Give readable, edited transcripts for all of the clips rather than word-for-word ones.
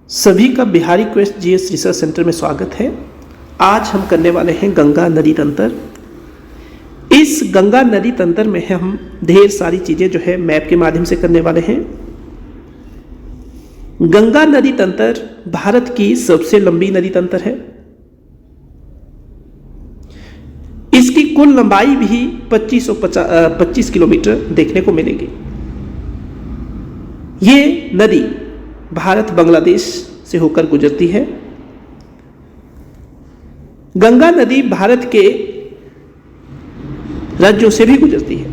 सभी का Bihari quest GS research centre में स्वागत है। आज हम करने वाले हैं गंगा नदी तंत्र। इस गंगा नदी तंत्र में हम ढेर सारी चीज़ें जो है मैप के माध्यम से करने वाले हैं। गंगा नदी तंत्र भारत की सबसे लंबी नदी तंत्र है। इसकी कुल लंबाई भी 25 किलोमीटर देखने को मिलेगी। ये नदी भारत बांग्लादेश से होकर गुजरती है। गंगा नदी भारत के राज्यों से भी गुजरती है।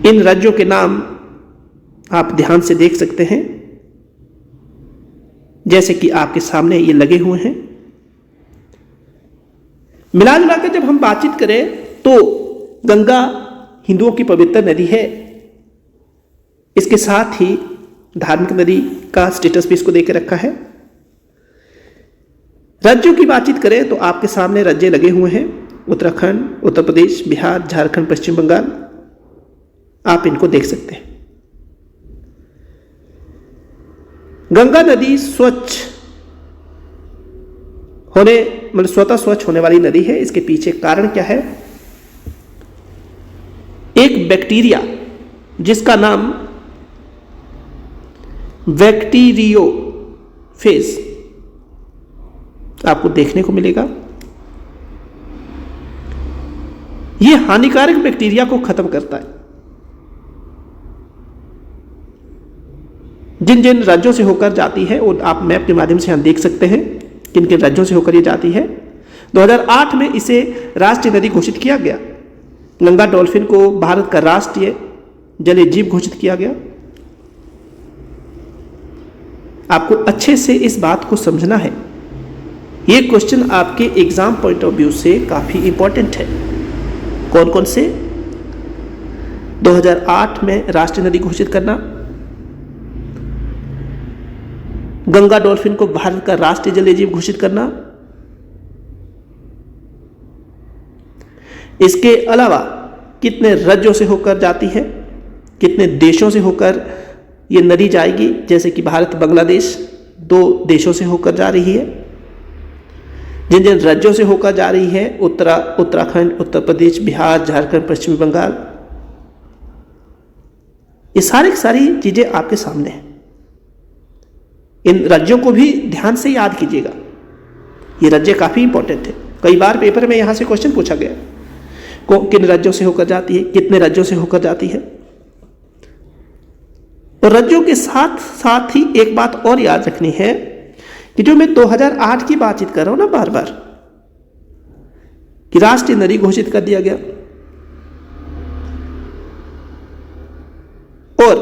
इन राज्यों के नाम आप ध्यान से देख सकते हैं, जैसे कि आपके सामने ये लगे हुए हैं। मिला जुलाकर जब हम बातचीत करें तो गंगा हिंदुओं की पवित्र नदी है। इसके साथ ही धार्मिक नदी का स्टेटस भी इसको देके रखा है। राज्यों की बातचीत करें तो आपके सामने राज्य लगे हुए हैं: उत्तराखंड, उत्तर प्रदेश, बिहार, झारखंड, पश्चिम बंगाल। आप इनको देख सकते हैं। गंगा नदी स्वच्छ होने मतलब स्वतः स्वच्छ होने वाली नदी है। इसके पीछे कारण क्या है? एक बैक्टीरिया जिसका नाम बैक्टीरियोफेज आपको देखने को मिलेगा। यह हानिकारक बैक्टीरिया को खत्म करता है। जिन जिन राज्यों से होकर जाती है और आप मैप के माध्यम से यहां देख सकते हैं किन किन राज्यों से होकर ये जाती है। 2008 में इसे राष्ट्रीय नदी घोषित किया गया। गंगा डॉल्फिन को भारत का राष्ट्रीय जलीय जीव घोषित किया गया। आपको अच्छे से इस बात को समझना है। ये क्वेश्चन आपके एग्जाम पॉइंट ऑफ व्यू से काफी इंपॉर्टेंट है। कौन कौन से? 2008 में राष्ट्रीय नदी घोषित करना, गंगा डॉल्फिन को भारत का राष्ट्रीय जलीय जीव घोषित करना, इसके अलावा कितने राज्यों से होकर जाती है, कितने देशों से होकर ये नदी जाएगी, जैसे कि भारत बांग्लादेश 2 देशों से होकर जा रही है। जिन जिन राज्यों से होकर जा रही है: उत्तराखंड, उत्तर प्रदेश, बिहार, झारखंड, पश्चिम बंगाल। ये सारी चीजें आपके सामने हैं। इन राज्यों को भी ध्यान से याद कीजिएगा। ये राज्य काफी इंपॉर्टेंट है। कई बार पेपर में यहां से क्वेश्चन पूछा गया, किन राज्यों से होकर जाती है, कितने राज्यों से होकर जाती है। और राज्यों के साथ साथ ही एक बात और याद रखनी है कि जो मैं 2008 की बातचीत कर रहा हूं ना बार बार, कि राष्ट्रीय नदी घोषित कर दिया गया और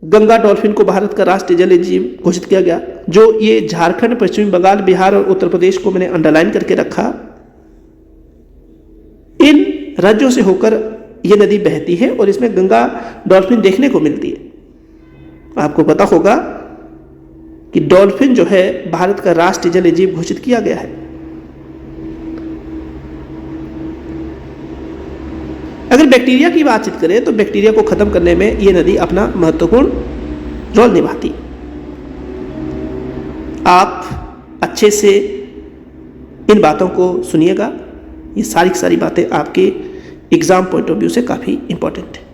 गंगा डॉल्फिन को भारत का राष्ट्रीय जलीय जीव घोषित किया गया। जो ये झारखंड, पश्चिम बंगाल, बिहार और उत्तर प्रदेश को मैंने अंडरलाइन करके रखा, इन राज्यों से होकर यह नदी बहती है और इसमें गंगा डॉल्फिन देखने को मिलती है। आपको पता होगा कि डॉल्फिन जो है भारत का राष्ट्रीय जलीय जीव घोषित किया गया है। अगर बैक्टीरिया की बातचीत करें तो बैक्टीरिया को खत्म करने में यह नदी अपना महत्वपूर्ण रोल निभाती है। आप अच्छे से इन बातों को सुनिएगा। ये सारी बातें आपके एग्जाम पॉइंट ऑफ व्यू से काफी इंपॉर्टेंट है।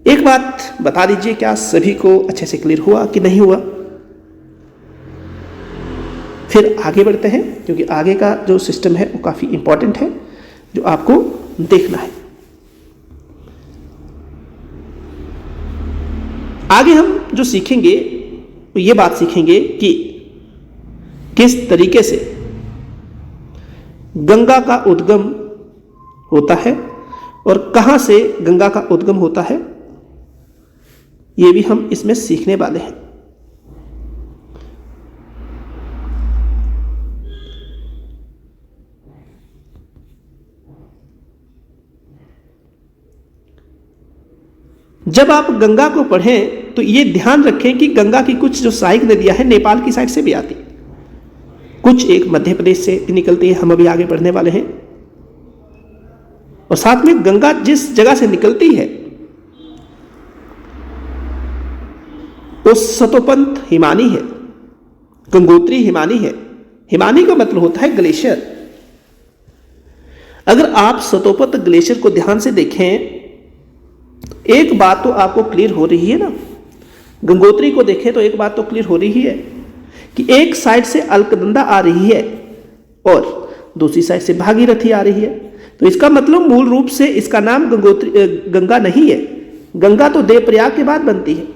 एक बात बता दीजिए, क्या सभी को अच्छे से क्लियर हुआ कि नहीं हुआ? फिर आगे बढ़ते हैं, क्योंकि आगे का जो सिस्टम है वो काफी इंपॉर्टेंट है, जो आपको देखना है। आगे हम जो सीखेंगे वो ये बात सीखेंगे कि किस तरीके से गंगा का उद्गम होता है और कहां से गंगा का उद्गम होता है, ये भी हम इसमें सीखने वाले हैं। जब आप गंगा को पढ़ें तो ये ध्यान रखें कि गंगा की कुछ जो सहायक नदियां हैं नेपाल की साइड से भी आती, कुछ एक मध्य प्रदेश से निकलती है। हम अभी आगे बढ़ने वाले हैं। और साथ में गंगा जिस जगह से निकलती है तो सतोपंत हिमानी है, गंगोत्री हिमानी है। हिमानी का मतलब होता है ग्लेशियर। अगर आप सतोपंत ग्लेशियर को ध्यान से देखें, एक बात तो आपको क्लियर हो रही है ना। गंगोत्री को देखें तो एक बात तो क्लियर हो रही है कि एक साइड से अलकनंदा आ रही है और दूसरी साइड से भागीरथी आ रही है। तो इसका मतलब मूल रूप से इसका नाम गंगा नहीं है। गंगा तो देवप्रयाग के बाद बनती है।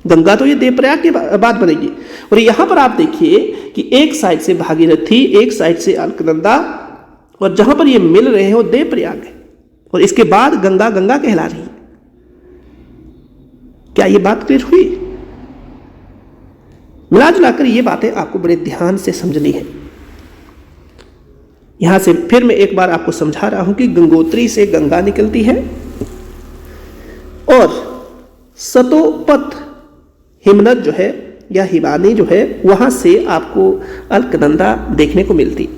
गंगा तो ये देवप्रयाग के बाद बनेगी। और यहां पर आप देखिए कि एक साइड से भागीरथी, एक साइड से अलकनंदा, और जहां पर ये मिल रहे हैं वो देवप्रयाग है। और इसके बाद गंगा गंगा कहला रही है। क्या ये बात क्लियर हुई? मिला जुलाकर ये बातें आपको बड़े ध्यान से समझनी है। यहां से फिर मैं एक बार आपको समझा रहा हूं कि गंगोत्री से गंगा निकलती है और सतोपत हिमनद जो है या हिमानी जो है वहां से आपको अलकनंदा देखने को मिलती है।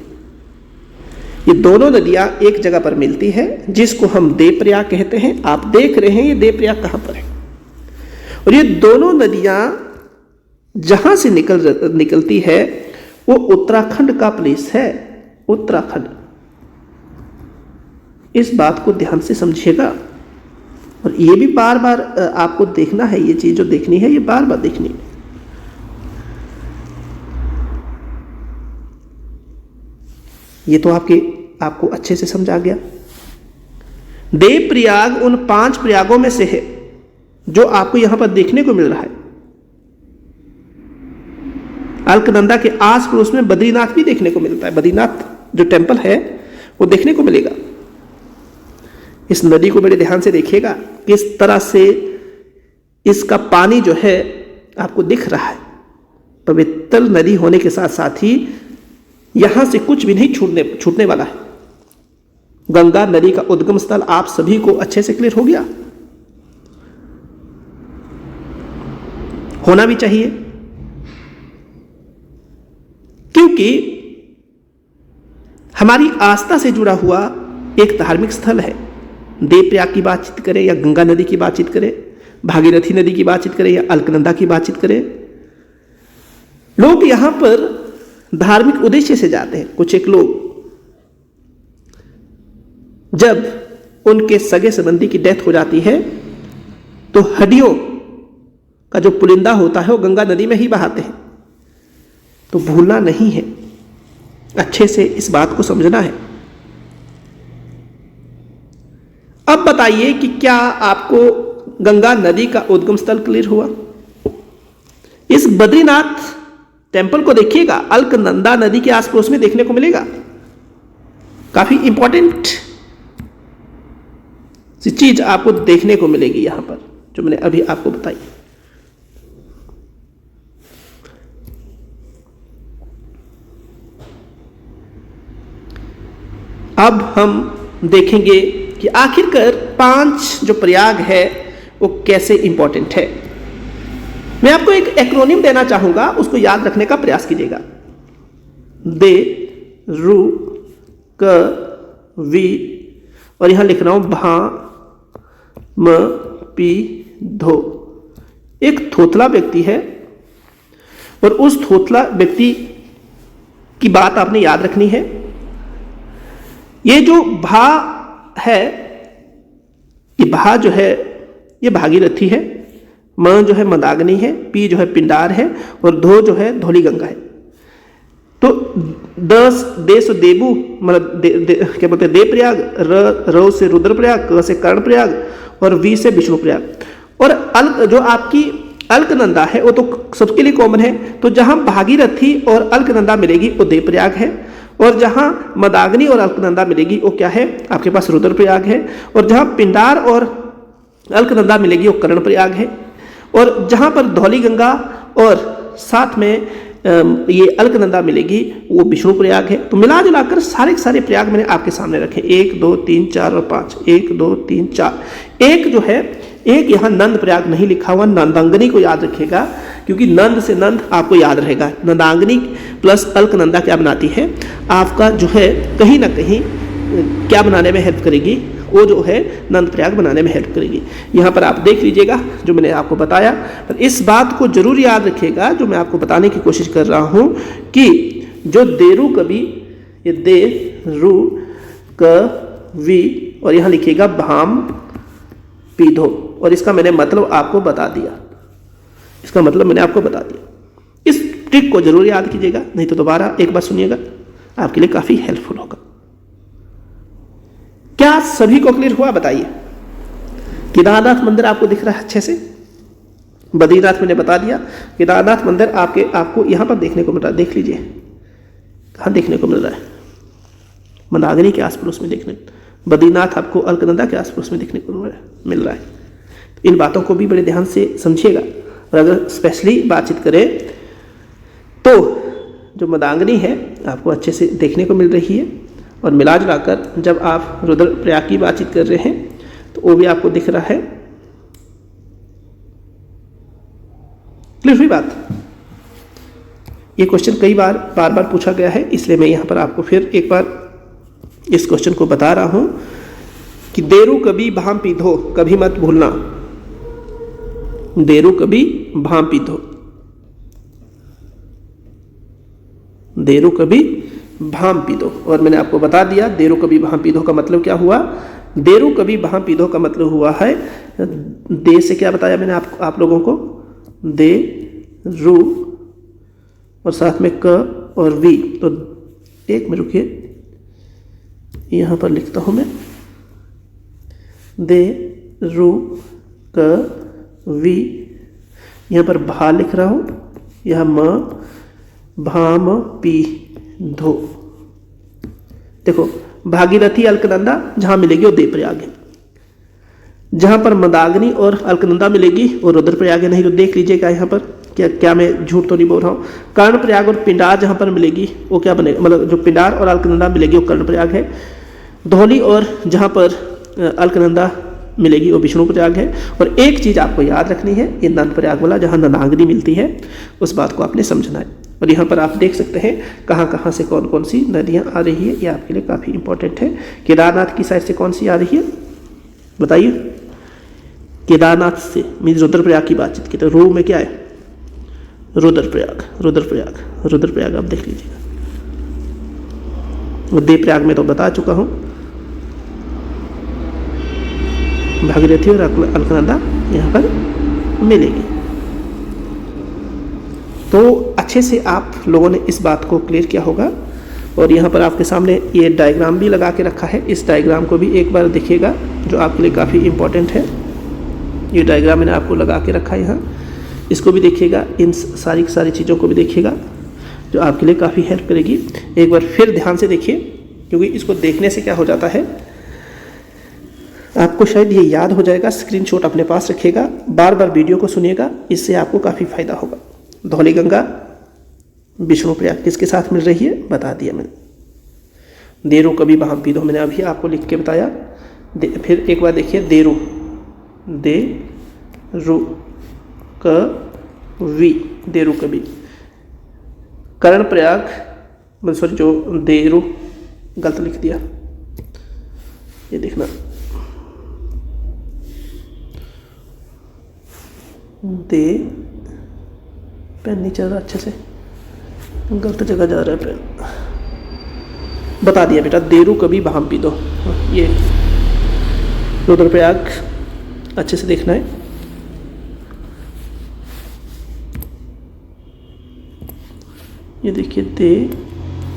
ये दोनों नदियां एक जगह पर मिलती है जिसको हम देवप्रयाग कहते हैं। आप देख रहे हैं ये देवप्रयाग कहां पर है। और ये दोनों नदियां जहां से निकलती है वो उत्तराखंड का प्लेस है। उत्तराखंड, इस बात को ध्यान से समझिएगा। और ये भी बार बार आपको देखना है। ये चीज जो देखनी है ये बार बार देखनी है। ये तो आपको अच्छे से समझ आ गया। देवप्रयाग उन 5 प्रयागों में से है जो आपको यहां पर देखने को मिल रहा है। अलकनंदा के आस पड़ोस में बद्रीनाथ भी देखने को मिलता है। बद्रीनाथ जो टेंपल है वो देखने को मिलेगा। इस नदी को बड़े ध्यान से देखिएगा, किस तरह से इसका पानी जो है आपको दिख रहा है। पवित्र नदी होने के साथ साथ ही यहां से कुछ भी नहीं छूटने वाला है। गंगा नदी का उद्गम स्थल आप सभी को अच्छे से क्लियर हो गया, होना भी चाहिए, क्योंकि हमारी आस्था से जुड़ा हुआ एक धार्मिक स्थल है। देवप्रयाग की बातचीत करें या गंगा नदी की बातचीत करें, भागीरथी नदी की बातचीत करें या अलकनंदा की बातचीत करें, लोग यहां पर धार्मिक उद्देश्य से जाते हैं। कुछ एक लोग जब उनके सगे संबंधी की डेथ हो जाती है तो हड्डियों का जो पुलिंदा होता है वो गंगा नदी में ही बहाते हैं। तो भूलना नहीं है, अच्छे से इस बात को समझना है। अब बताइए कि क्या आपको गंगा नदी का उद्गम स्थल क्लियर हुआ? इस बद्रीनाथ टेंपल को देखिएगा, अलकनंदा नदी के आस पड़ोस में देखने को मिलेगा। काफी इंपॉर्टेंट सी चीज आपको देखने को मिलेगी यहां पर, जो मैंने अभी आपको बताई। अब हम देखेंगे कि आखिरकार 5 जो प्रयाग है वो कैसे इंपॉर्टेंट है। मैं आपको एक एक्रोनिम देना चाहूंगा, उसको याद रखने का प्रयास कीजिएगा। दे, रु, क, वी, और यहां लिख रहा हूं भा, म, पी, धो। एक थोथला व्यक्ति है और उस थोथला व्यक्ति की बात आपने याद रखनी है। ये जो भा है, ये भा जो है ये भागीरथी है, म जो है मंदाकिनी है, पी जो है पिंडार है, और धो जो है धौली गंगा है। तो 10 देश देबू मतलब क्या बोलते हैं देवप्रयाग, र से रुद्रप्रयाग, क से कर्णप्रयाग और वी से विष्णुप्रयाग। और जो आपकी अलकनंदा है वो तो सबके लिए कॉमन है। तो जहां भागीरथी और अलकनंदा मिलेगी वो देवप्रयाग है, और जहां मंदाकिनी और अलकनंदा मिलेगी वो क्या है, आपके पास रुद्रप्रयाग है। और जहां पिंडार और अलकनंदा मिलेगी वो कर्णप्रयाग है। और जहां पर धौली गंगा और साथ में ये अलकनंदा मिलेगी वो विष्णुप्रयाग है। तो मिला जुलाकर सारे सारे प्रयाग मैंने आपके सामने रखे, 1 2 3 4 और 5, 1 2 3 4। एक जो है, एक यहाँ नंद प्रयाग नहीं लिखा हुआ, नंदांगनी को याद रखिएगा, क्योंकि नंद से नंद आपको याद रहेगा। नंदांगनी प्लस अलकनंदा क्या बनाती है, आपका जो है कहीं ना कहीं क्या बनाने में हेल्प करेगी, वो जो है नंद प्रयाग बनाने में हेल्प करेगी। यहाँ पर आप देख लीजिएगा जो मैंने आपको बताया, पर इस बात को जरूर याद रखिएगा जो मैं आपको बताने की कोशिश कर रहा हूँ कि जो देरु कवि, ये दे रू कवि और यहाँ लिखिएगा भाम पीधो, और इसका मैंने मतलब आपको बता दिया, इसका मतलब मैंने आपको बता दिया। इस ट्रिक को जरूर याद कीजिएगा, नहीं तो दोबारा एक बार सुनिएगा, आपके लिए काफी हेल्पफुल होगा। क्या सभी को क्लियर हुआ बताइए? केदारनाथ मंदिर आपको दिख रहा है अच्छे से? बद्रीनाथ मैंने बता दिया, केदारनाथ मंदिर आपको यहां पर देखने को मिल रहा है, देख लीजिए कहां देखने को मिल रहा है, मंदाकिनी के आस पड़ोस में देखने, बद्रीनाथ आपको अलकनंदा के आस पड़ोस में देखने को मिल रहा है। तो इन बातों को भी बड़े ध्यान से समझिएगा, और अगर स्पेशली बातचीत करें तो जो मंदाकिनी है आपको अच्छे से देखने को मिल रही है, और मिला जुलाकर जब आप रुद्रप्रयाग की बातचीत कर रहे हैं तो वो भी आपको दिख रहा है। क्लियर हुई बात? ये क्वेश्चन कई बार बार पूछा गया है, इसलिए मैं यहाँ पर आपको फिर एक बार इस क्वेश्चन को बता रहा हूं कि देरु कभी भाम पीधो, कभी मत भूलना, देरु कभी भाम पीधो, देरु कभी भाम पीधो। और मैंने आपको बता दिया देरु कभी भाम पीधो का मतलब क्या हुआ। देरु कभी भाम पीधो का मतलब हुआ है, दे से क्या बताया मैंने आप लोगों को, दे रू और साथ में क और वी। तो एक में रुकिए, यहां पर लिखता हूं मैं, दे रू क वी, यहां पर भा लिख रहा हूं, यह म भाम पी धो। देखो भागीरथी अलकनंदा जहां मिलेगी वो देवप्रयाग है, जहां पर मंदाकिनी और अलकनंदा मिलेगी वो रुद्रप्रयाग है। नहीं तो देख लीजिएगा यहाँ पर क्या मैं झूठ तो नहीं बोल रहा हूँ। कर्णप्रयाग और पिंडार जहां पर मिलेगी वो क्या बनेगा, मतलब जो पिंडार और अलकनंदा मिलेगी वो कर्णप्रयाग है। धौली और जहां पर अलकनंदा मिलेगी वो विष्णु प्रयाग है। और एक चीज आपको याद रखनी है, ये नंद प्रयाग वाला जहां मंदाकिनी मिलती है उस बात को आपने समझना है। और यहाँ पर आप देख सकते हैं कहाँ से कौन कौन सी नदियाँ आ रही है, ये आपके लिए काफ़ी इंपॉर्टेंट है। केदारनाथ की साइड से कौन सी आ रही है बताइए? केदारनाथ से मीन्स रुद्रप्रयाग की बातचीत की तो रू में क्या है, रुद्रप्रयाग, रुद्रप्रयाग, रुद्रप्रयाग आप देख लीजिएगा। देवप्रयाग में तो बता चुका हूँ, भागीरथी और अलकनंदा यहाँ पर मिलेगी। तो अच्छे से आप लोगों ने इस बात को क्लियर किया होगा। और यहाँ पर आपके सामने ये डायग्राम भी लगा के रखा है, इस डायग्राम को भी एक बार देखिएगा जो आपके लिए काफ़ी इम्पोर्टेंट है। ये डायग्राम मैंने आपको लगा के रखा है यहाँ, इसको भी देखिएगा, इन सारी चीज़ों को भी देखिएगा जो आपके लिए काफ़ी हेल्प करेगी। एक बार फिर ध्यान से देखिए, क्योंकि इसको देखने से क्या हो जाता है आपको शायद ये याद हो जाएगा। स्क्रीनशॉट अपने पास रखिएगा, बार बार वीडियो को सुनिएगा, इससे आपको काफ़ी फायदा होगा। धौली गंगा विष्णु प्रयाग किसके साथ मिल रही है बता दिया मैंने। देरु कभी भाम पीधो मैंने अभी आपको लिख के बताया। फिर एक बार देखिए, देरु, दे रु क वी, देरु कभी। कर्ण प्रयाग, सॉरी जो देरु गलत लिख दिया, ये देखना, दे, पेन नहीं चल रहा अच्छे से, गलत जगह जा रहा है पेन, बता दिया बेटा। देरु कभी भाम पीधो, ये रुद्रप्रयाग अच्छे से देखना है। ये देखिए दे,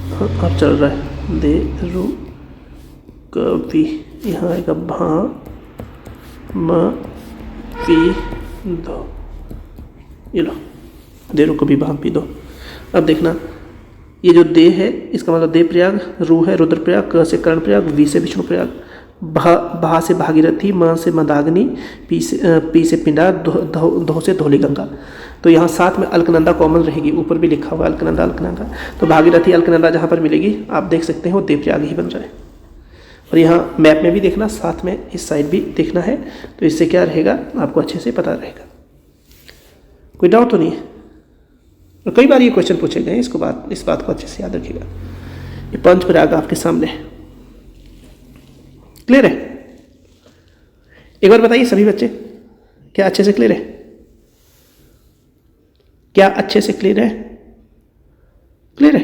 हाँ अब चल रहा है, दे रु कभी, यहाँ आएगा भा म पी दो, ये लो देरु कभी भाम पी दो। अब देखना, ये जो दे है इसका मतलब दे प्रयाग, रू है रुद्रप्रयाग, क से कर्णप्रयाग, वी से विष्णु प्रयाग, भा से भागीरथी, म से मंदाकिनी, पी से पिंडार, धो से धौली गंगा। तो यहाँ साथ में अलकनंदा कॉमन रहेगी, ऊपर भी लिखा हुआ अलकनंदा अलकनंदा। तो भागीरथी अलकनंदा जहाँ पर मिलेगी आप देख सकते हैं वो देवप्रयाग ही बन रहा है। और यहाँ मैप में भी देखना, साथ में इस साइड भी देखना है, तो इससे क्या रहेगा आपको अच्छे से पता रहेगा। कोई डाउट तो नहीं है? और कई बार ये क्वेश्चन पूछे गए, इस बात को अच्छे से याद रखिएगा। ये पंच प्रयाग आपके सामने है, क्लियर है? एक बार बताइए सभी बच्चे, क्या अच्छे से क्लियर है? क्या अच्छे से क्लियर है? क्लियर है?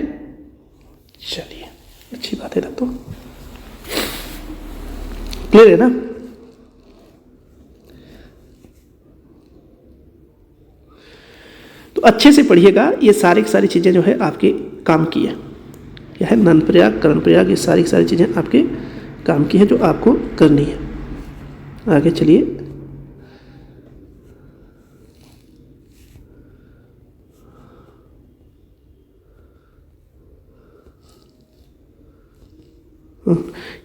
चलिए, अच्छी बात है। तब तो क्लियर है ना? तो अच्छे से पढ़िएगा। ये सारी की सारी चीज़ें जो है आपके काम की है। क्या है? नन प्रयाग, करण प्रयाग, ये सारी की सारी चीज़ें आपके काम की है जो आपको करनी है। आगे चलिए।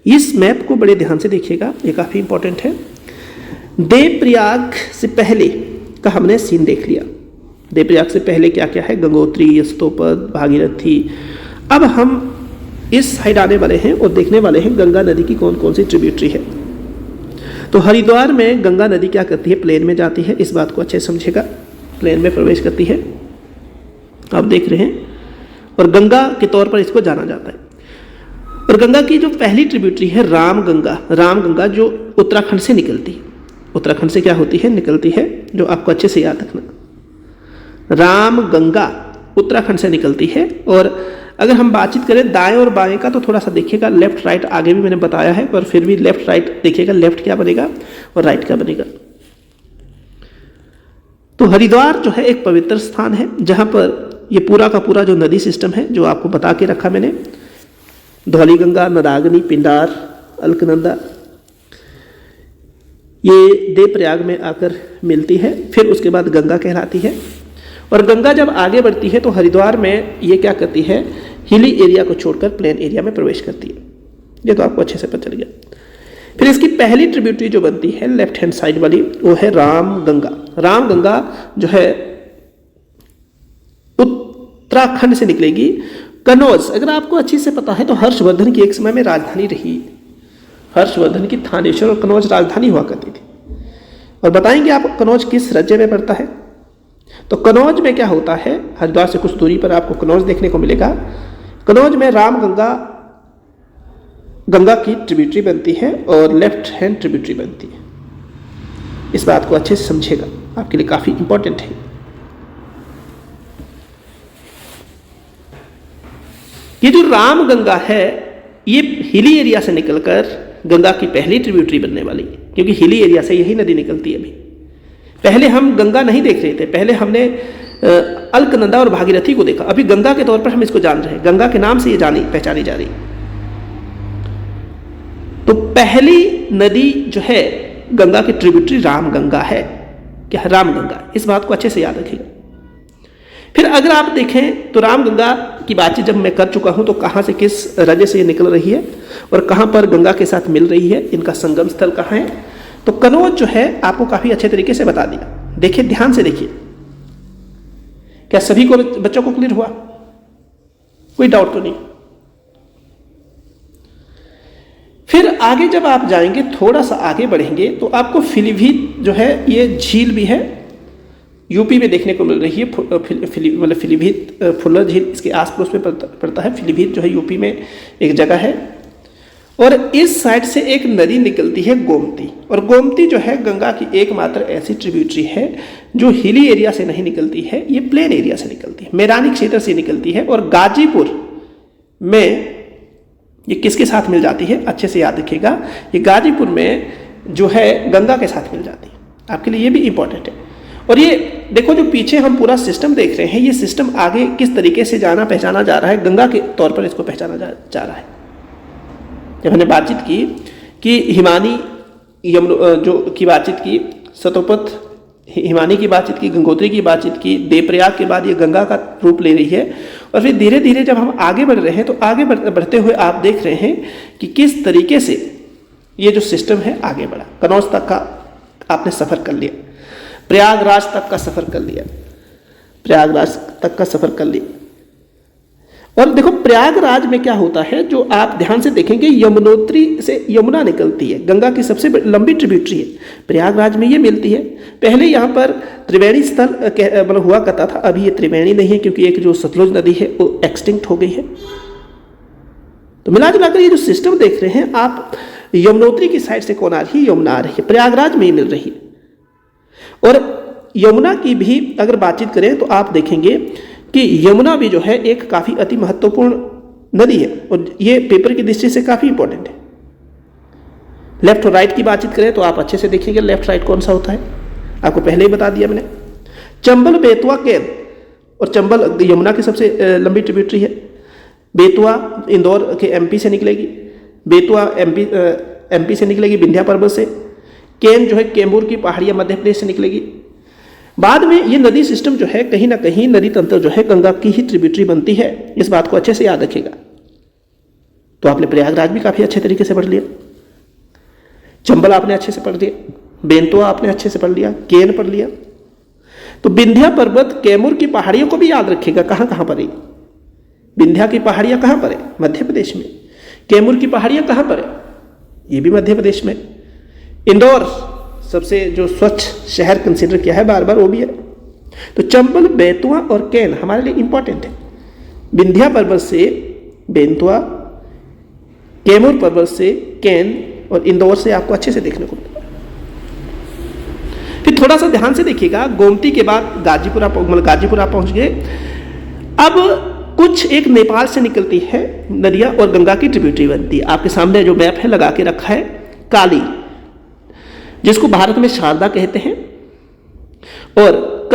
इस मैप को बड़े ध्यान से देखिएगा, ये काफ़ी इंपॉर्टेंट है। देवप्रयाग से पहले का हमने सीन देख लिया। देवप्रयाग से पहले क्या क्या है? गंगोत्री, स्तोपद, भागीरथी। अब हम इस साइड आने वाले हैं और देखने वाले हैं गंगा नदी की कौन कौन सी ट्रिब्यूटरी है। तो हरिद्वार में गंगा नदी क्या करती है? प्लेन में जाती है। इस बात को अच्छे से समझिएगा, प्लेन में प्रवेश करती है, आप देख रहे हैं। और गंगा के तौर पर इसको जाना जाता है। और गंगा की जो पहली ट्रिब्यूटरी है रामगंगा, रामगंगा जो उत्तराखंड से निकलती है। उत्तराखंड से क्या होती है? निकलती है, जो आपको अच्छे से याद रखना। रामगंगा उत्तराखंड से निकलती है। और अगर हम बातचीत करें दाएं और बाएं का, तो थोड़ा सा देखिएगा, लेफ्ट राइट आगे भी मैंने बताया है, पर फिर भी लेफ्ट राइट देखिएगा, लेफ्ट क्या बनेगा और राइट क्या बनेगा। तो हरिद्वार जो है एक पवित्र स्थान है, जहां पर ये पूरा का पूरा जो नदी सिस्टम है जो आपको बता के रखा मैंने, धौलीगंगा, नदाग्नि, पिंडार, अलकनंदा, ये देवप्रयाग में आकर मिलती है। फिर उसके बाद गंगा कहलाती है। और गंगा जब आगे बढ़ती है तो हरिद्वार में ये क्या करती है? हिली एरिया को छोड़कर प्लेन एरिया में प्रवेश करती है। ये तो आपको अच्छे से पता चल गया। फिर इसकी पहली ट्रिब्यूटरी जो बनती है लेफ्ट हैंड साइड वाली, वो है रामगंगा। रामगंगा जो है उत्तराखंड से निकलेगी। कनौज, अगर आपको अच्छी से पता है तो हर्षवर्धन की एक समय में राजधानी रही। हर्षवर्धन की थानेश्वर और कनौज राजधानी हुआ करती थी। और बताएंगे आप कनौज किस राज्य में पड़ता है? तो कनौज में क्या होता है? हरिद्वार से कुछ दूरी पर आपको कनौज देखने को मिलेगा। कनौज में रामगंगा गंगा की ट्रिब्यूटरी बनती है और लेफ्ट हैंड ट्रिब्यूटरी बनती है। इस बात को अच्छे से समझेगा, आपके लिए काफी इंपॉर्टेंट है। ये जो रामगंगा है, ये हिली एरिया से निकलकर गंगा की पहली ट्रिब्यूटरी बनने वाली है, क्योंकि हिली एरिया से यही नदी निकलती है। अभी पहले हम गंगा नहीं देख रहे थे, पहले हमने अलकनंदा और भागीरथी को देखा। अभी गंगा के तौर पर हम इसको जान रहे हैं, गंगा के नाम से ये पहचानी जा रही। तो पहली नदी जो है गंगा की ट्रिब्यूटरी रामगंगा है। क्या है? रामगंगा। इस बात को अच्छे से याद रखिएगा। फिर अगर आप देखें तो रामगंगा की बातचीत जब मैं कर चुका हूं, तो कहां से किस राज्य से ये निकल रही है और कहां पर गंगा के साथ मिल रही है, इनका संगम स्थल कहां है। तो कनौज जो है आपको काफी अच्छे तरीके से बता दिया। देखिए, ध्यान से देखिए। क्या सभी को बच्चों को क्लियर हुआ? कोई डाउट तो नहीं? फिर आगे जब आप जाएंगे, थोड़ा सा आगे बढ़ेंगे, तो आपको पीलीभीत जो है ये झील भी है, यूपी में देखने को मिल रही है। मतलब पीलीभीत फुल्लर झील इसके आस पड़ोस में पड़ता है। पीलीभीत जो है यूपी में एक जगह है। और इस साइड से एक नदी निकलती है गोमती। और गोमती जो है गंगा की एकमात्र ऐसी ट्रिब्यूटरी है जो हिली एरिया से नहीं निकलती है, ये प्लेन एरिया से निकलती है, मैदानी क्षेत्र से निकलती है। और गाजीपुर में ये किसके साथ मिल जाती है? अच्छे से याद रखिएगा, ये गाजीपुर में जो है गंगा के साथ मिल जाती है। आपके लिए ये भी इंपॉर्टेंट है। और ये देखो, जो पीछे हम पूरा सिस्टम देख रहे हैं, ये सिस्टम आगे किस तरीके से पहचाना जा रहा है, गंगा के तौर पर इसको पहचाना जा रहा है। जब हमने बातचीत की कि हिमानी जो की बातचीत की, सतोपथ हिमानी की बातचीत की, गंगोत्री की बातचीत की, देवप्रयाग के बाद ये गंगा का रूप ले रही है। और फिर धीरे धीरे जब हम आगे बढ़ रहे हैं, तो आगे बढ़ते हुए आप देख रहे हैं कि किस तरीके से ये जो सिस्टम है आगे बढ़ा। कनौज तक का आपने सफर कर लिया, प्रयागराज तक का सफर कर लिया, प्रयागराज तक का सफर कर लिया। और देखो, प्रयागराज में क्या होता है, जो आप ध्यान से देखेंगे, यमुनोत्री से यमुना निकलती है, गंगा की सबसे लंबी ट्रिब्यूटरी है। प्रयागराज में ये मिलती है। पहले यहाँ पर त्रिवेणी स्थल मतलब हुआ करता था, अभी ये त्रिवेणी नहीं है, क्योंकि एक जो सतलुज नदी है वो एक्सटिंक्ट हो गई है। तो मिला जुलाकर ये जो सिस्टम देख रहे हैं आप, यमुनोत्री की साइड से कौन आ रही है? यमुना आ रही है, प्रयागराज में ही मिल रही है। और यमुना की भी अगर बातचीत करें तो आप देखेंगे कि यमुना भी जो है एक काफ़ी अति महत्वपूर्ण नदी है और ये पेपर की दृष्टि से काफ़ी इंपॉर्टेंट है। लेफ्ट और राइट की बातचीत करें तो आप अच्छे से देखेंगे लेफ्ट राइट कौन सा होता है, आपको पहले ही बता दिया मैंने। चंबल, बेतवा, केन, और चंबल यमुना की सबसे लंबी ट्रिब्यूटरी है। बेतवा इंदौर के एमपी से निकलेगी, बेतवा एमपी से निकलेगी विंध्या पर्वत से। केन जो है कैमूर की पहाड़ियाँ मध्य प्रदेश से निकलेगी। बाद में ये नदी सिस्टम जो है कहीं ना कहीं नदी तंत्र जो है गंगा की ही ट्रिब्यूटरी बनती है, इस बात को अच्छे से याद रखिएगा। तो आपने प्रयागराज भी काफ़ी अच्छे तरीके से पढ़ लिया, चंबल आपने अच्छे से पढ़ लिया, बेतवा आपने अच्छे से पढ़ लिया, केन पढ़ लिया। तो विंध्या पर्वत कैमूर की पहाड़ियों को भी याद रखिएगा, कहाँ कहाँ पर है। विंध्या की पहाड़ियाँ कहाँ पर है? मध्य प्रदेश में। कैमूर की पहाड़ियाँ कहाँ पर है? ये भी मध्य प्रदेश में। इंदौर सबसे जो स्वच्छ शहर कंसिडर किया है बार बार, वो भी है। तो चंबल, बेतवा और केन हमारे लिए इंपॉर्टेंट है। विंध्या पर्वत से बेतवा, कैमूर पर्वत से केन और इंदौर से आपको अच्छे से देखने को मिलेगा। फिर थोड़ा सा ध्यान से देखिएगा, गोमती के बाद गाजीपुर आप पहुंच गए। अब कुछ एक नेपाल से निकलती है नदियाँ और गंगा की ट्रिब्यूटरी बनती है। आपके सामने जो मैप है लगा के रखा है, काली जिसको भारत में शारदा कहते हैं, और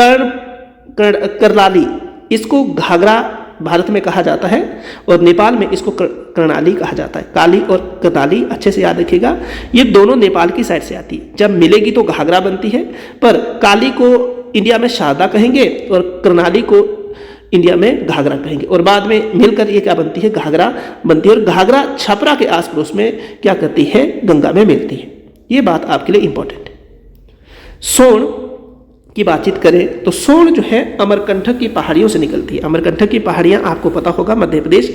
करनाली इसको घाघरा भारत में कहा जाता है और नेपाल में इसको कर्णाली कहा जाता है। काली और करनाली अच्छे से याद रखिएगा, ये दोनों नेपाल की साइड से आती है। जब मिलेगी तो घाघरा बनती है, पर काली को इंडिया में शारदा कहेंगे और करनाली को इंडिया में घाघरा कहेंगे, और बाद में मिलकर ये क्या बनती है? घाघरा बनती है। और घाघरा छपरा के आस पड़ोस में क्या करती है? गंगा में मिलती है। ये बात आपके लिए इंपॉर्टेंट है। सोन की बातचीत करें तो सोन जो है अमरकंटक की पहाड़ियों से निकलती है। अमरकंटक की पहाड़ियाँ आपको पता होगा मध्य प्रदेश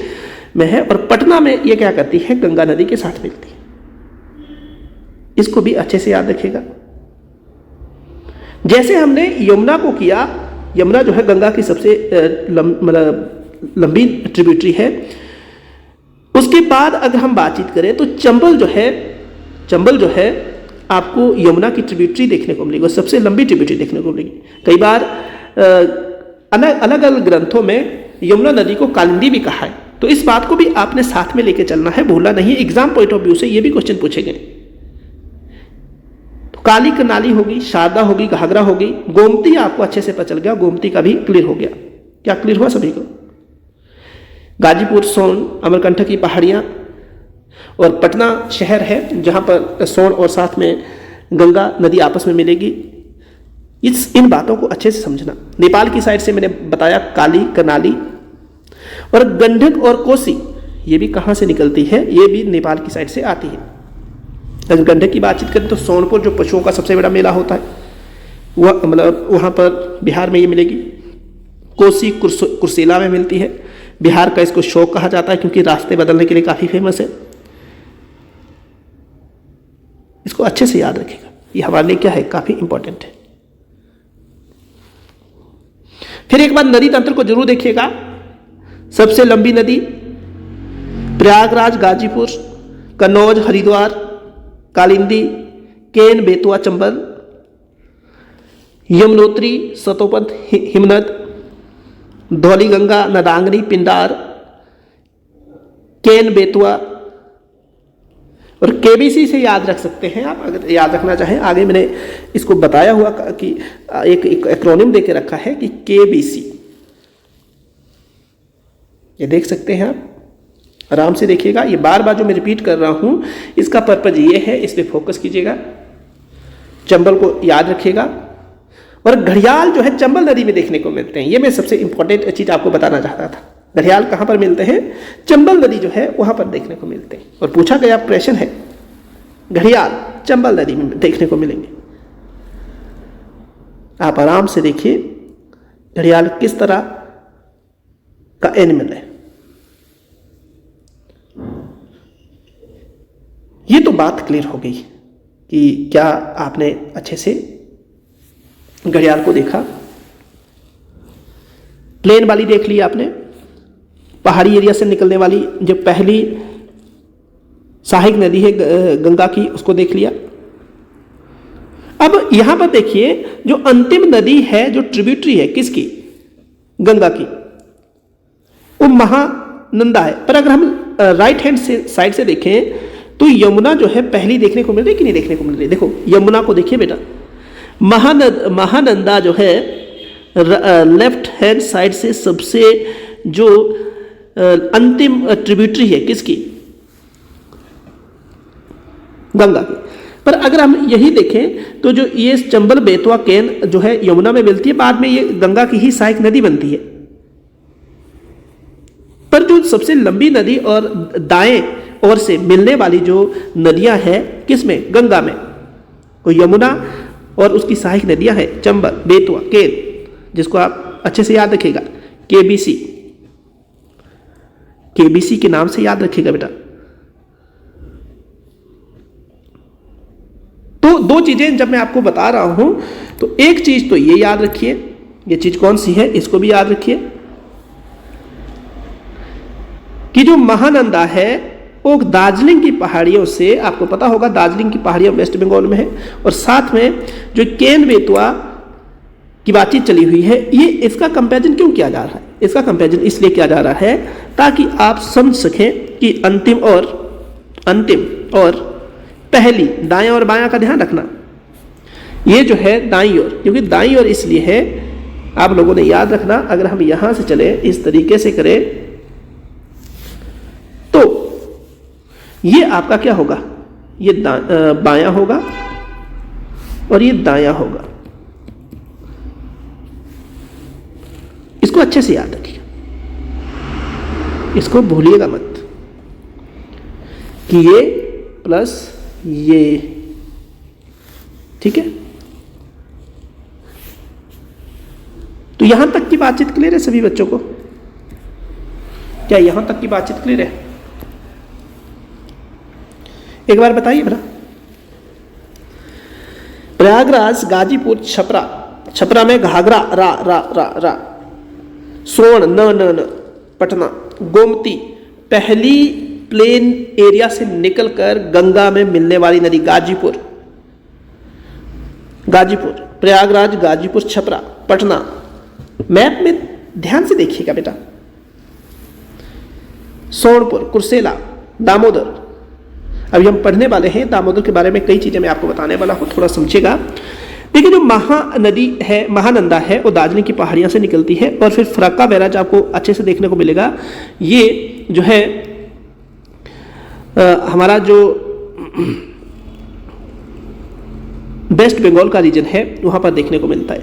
में है, और पटना में ये क्या करती है? गंगा नदी के साथ मिलती है। इसको भी अच्छे से याद रखिएगा। जैसे हमने यमुना को किया, यमुना जो है गंगा की सबसे लंबी ट्रिब्यूटरी है। उसके बाद अगर हम बातचीत करें तो चंबल जो है आपको यमुना की ट्रिब्यूटरी देखने को मिलेगी और सबसे लंबी ट्रिब्यूटरी देखने को मिलेगी। कई बार अलग अलग ग्रंथों में यमुना नदी को कालिंदी भी कहा है, तो इस बात को भी आपने साथ में लेके चलना है, भूलना नहीं है। एग्जाम पॉइंट ऑफ व्यू से ये भी क्वेश्चन पूछे गए। तो काली करनाली होगी, शारदा होगी, घाघरा होगी, गोमती आपको अच्छे से पता चल गया, गोमती का भी क्लियर हो गया। क्या क्लियर हुआ सभी को? गाजीपुर, सोन, अमरकंटक की पहाड़ियाँ और पटना शहर है जहाँ पर सोन और साथ में गंगा नदी आपस में मिलेगी। इन बातों को अच्छे से समझना। नेपाल की साइड से मैंने बताया काली, करनाली, और गंडक और कोसी ये भी कहाँ से निकलती है? ये भी नेपाल की साइड से आती है। अगर गंडक की बातचीत करें तो सोनपुर जो पशुओं का सबसे बड़ा मेला होता है वह वहाँ पर बिहार में ये मिलेगी। कोसी कुर्सेला में मिलती है। बिहार का इसको शोक कहा जाता है क्योंकि रास्ते बदलने के लिए काफ़ी फेमस है। इसको अच्छे से याद रखिएगा, ये हमारे लिए क्या है? काफ़ी इंपॉर्टेंट है। फिर एक बार नदी तंत्र को जरूर देखिएगा। सबसे लंबी नदी प्रयागराज, गाजीपुर, कन्नौज, हरिद्वार, कालिंदी, केन, बेतवा, चंबल, यमुनोत्री, सतोपंथ, हिमनद, धौलीगंगा, नदांगनी, पिंडार, केन, बेतवा, और केबीसी से याद रख सकते हैं आप अगर याद रखना चाहें। आगे मैंने इसको बताया हुआ कि एक एक्रोनिम देके रखा है कि केबीसी, ये देख सकते हैं आप, आराम से देखिएगा। ये बार बार जो मैं रिपीट कर रहा हूं इसका पर्पज ये है, इस पे फोकस कीजिएगा। चंबल को याद रखिएगा। और घड़ियाल जो है चंबल नदी में देखने को मिलते हैं। ये मैं सबसे इंपॉर्टेंट चीज आपको बताना चाहता था। घड़ियाल कहाँ पर मिलते हैं? चंबल नदी जो है वहाँ पर देखने को मिलते हैं। और पूछा गया प्रश्न है, घड़ियाल चंबल नदी में देखने को मिलेंगे। आप आराम से देखिए घड़ियाल किस तरह का एनिमल है। ये तो बात क्लियर हो गई कि क्या आपने अच्छे से घड़ियाल को देखा। प्लेन वाली देख ली आपने, पहाड़ी एरिया से निकलने वाली जो पहली सहायक नदी है गंगा की, उसको देख लिया। अब यहां पर देखिए जो अंतिम नदी है, जो ट्रिब्यूटरी है किसकी, गंगा की, वो महानंदा है। पर अगर हम राइट हैंड साइड से देखें तो यमुना जो है पहली देखने को मिल रही कि नहीं देखने को मिल रही। देखो यमुना को देखिए बेटा, महानंदा जो है लेफ्ट हैंड साइड से सबसे जो अंतिम ट्रिब्यूटरी है किसकी, गंगा की। पर अगर हम यही देखें तो जो ये चंबल बेतवा केन जो है यमुना में मिलती है, बाद में ये गंगा की ही सहायक नदी बनती है। पर जो सबसे लंबी नदी और दाएं ओर से मिलने वाली जो नदियां हैं किसमें, गंगा में, तो यमुना और उसकी सहायक नदियां हैं चंबल, बेतवा, केन, जिसको आप अच्छे से याद रखिएगा, केबीसी, केबीसी के नाम से याद रखिएगा बेटा। तो दो चीजें जब मैं आपको बता रहा हूं तो एक चीज तो ये याद रखिए, ये चीज कौन सी है इसको भी याद रखिए कि जो महानंदा है वो दार्जिलिंग की पहाड़ियों से, आपको पता होगा दार्जिलिंग की पहाड़ियां वेस्ट बंगाल में है, और साथ में जो केन बेतवा की बातचीत चली हुई है, ये इसका कंपैरिजन क्यों किया जा रहा है, इसका कंपैरिजन इसलिए किया जा रहा है ताकि आप समझ सकें कि अंतिम और पहली, दाएं और बायां का ध्यान रखना, ये जो है दाईं ओर, क्योंकि दाईं ओर इसलिए है, आप लोगों ने याद रखना, अगर हम यहां से चले इस तरीके से करें तो ये आपका क्या होगा, ये बायां होगा और ये दायां होगा। इसको अच्छे से याद रखिए, इसको भूलिएगा मत कि ये प्लस ये, ठीक है। तो यहां तक की बातचीत क्लियर है सभी बच्चों को? क्या यहां तक की बातचीत क्लियर है? एक बार बताइए बड़ा। प्रयागराज, गाजीपुर, छपरा में घाघरा रा रा रा रा, सोन न न न, पटना, गोमती पहली प्लेन एरिया से निकलकर गंगा में मिलने वाली नदी, गाजीपुर, प्रयागराज, गाजीपुर, छपरा, पटना। मैप में ध्यान से देखिएगा बेटा, सोनपुर, कुर्सेला, दामोदर। अभी हम पढ़ने वाले हैं दामोदर के बारे में, कई चीजें मैं आपको बताने वाला हूं, थोड़ा समझिएगा। देखिए जो महानदी है, महानंदा है, वो दार्जिलिंग की पहाड़ियों से निकलती है, और फिर फरक्का बैराज आपको अच्छे से देखने को मिलेगा। ये जो है हमारा जो वेस्ट बंगाल का रीजन है वहां पर देखने को मिलता है।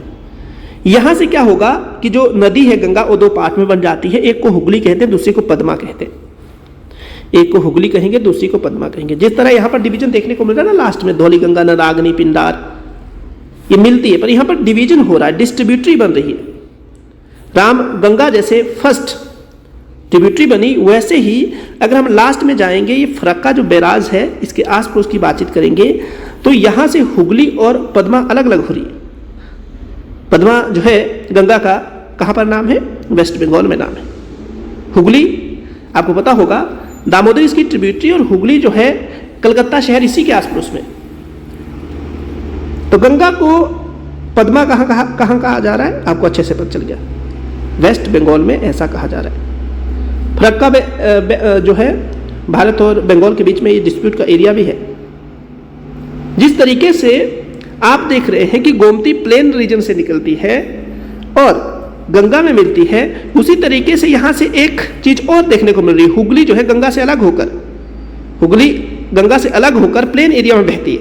यहां से क्या होगा कि जो नदी है गंगा, वो दो पार्ट में बन जाती है, एक को हुगली कहते हैं, दूसरे को पद्मा कहते हैं। एक को हुगली कहेंगे, दूसरी को पद्मा कहेंगे। जिस तरह यहां पर डिवीजन देखने को मिल रहा है ना लास्ट में, धौली गंगा, नदाग्नि, पिंडार, ये मिलती है, पर यहां पर डिवीजन हो रहा है, डिस्ट्रीब्यूटरी बन रही है। राम गंगा जैसे फर्स्ट ट्रिब्यूटरी बनी, वैसे ही अगर हम लास्ट में जाएंगे, ये फरक्का जो बैराज है इसके आस पड़ोस की बातचीत करेंगे तो यहां से हुगली और पद्मा अलग अलग हो रही है। पद्मा जो है गंगा का कहां पर नाम है, वेस्ट बंगाल में नाम है। हुगली आपको पता होगा दामोदर इसकी ट्रिब्यूटरी, और हुगली जो है कलकत्ता शहर इसी के आस पड़ोस में। तो गंगा को पद्मा कहां कहा जा रहा है, आपको अच्छे से पता चल गया, वेस्ट बंगाल में ऐसा कहा जा रहा है। फरक्का जो है भारत और बंगाल के बीच में ये डिस्प्यूट का एरिया भी है। जिस तरीके से आप देख रहे हैं कि गोमती प्लेन रीजन से निकलती है और गंगा में मिलती है, उसी तरीके से यहां से एक चीज और देखने को मिल रही है। हुगली जो है गंगा से अलग होकर प्लेन एरिया में बहती है।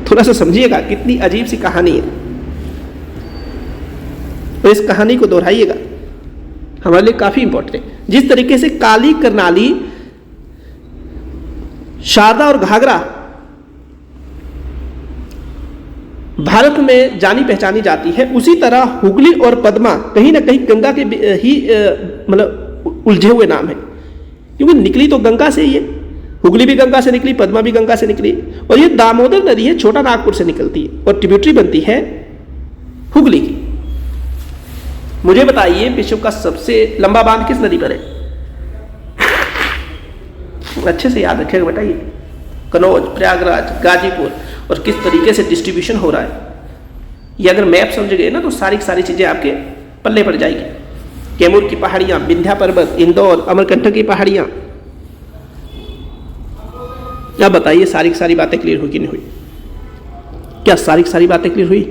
थोड़ा सा समझिएगा कितनी अजीब सी कहानी है, तो इस कहानी को दोहराइएगा, हमारे लिए काफी इंपॉर्टेंट है। जिस तरीके से काली, करनाली, शारदा और घाघरा भारत में जानी पहचानी जाती है, उसी तरह हुगली और पद्मा कहीं ना कहीं गंगा के ही मतलब उलझे हुए नाम है, क्योंकि निकली तो गंगा से ही है। हुगली भी गंगा से निकली, पद्मा भी गंगा से निकली, और ये दामोदर नदी है, छोटा नागपुर से निकलती है और ट्रिब्यूटरी बनती है हुगली की। मुझे बताइए विश्व का सबसे लंबा बांध किस नदी पर है? अच्छे से याद रखिएगा बेटा, ये कनौज, प्रयागराज, गाजीपुर और किस तरीके से डिस्ट्रीब्यूशन हो रहा है, ये अगर मैप समझ गए ना तो सारी सारी चीज़ें आपके पल्ले पड़ जाएगी। कैमूर की पहाड़ियाँ, विंध्या पर्वत, इंदौर, अमरकंटक की पहाड़ियाँ। अब बताइए सारी सारी बातें क्लियर हुई कि नहीं हुई? क्या सारी सारी बातें क्लियर हुई?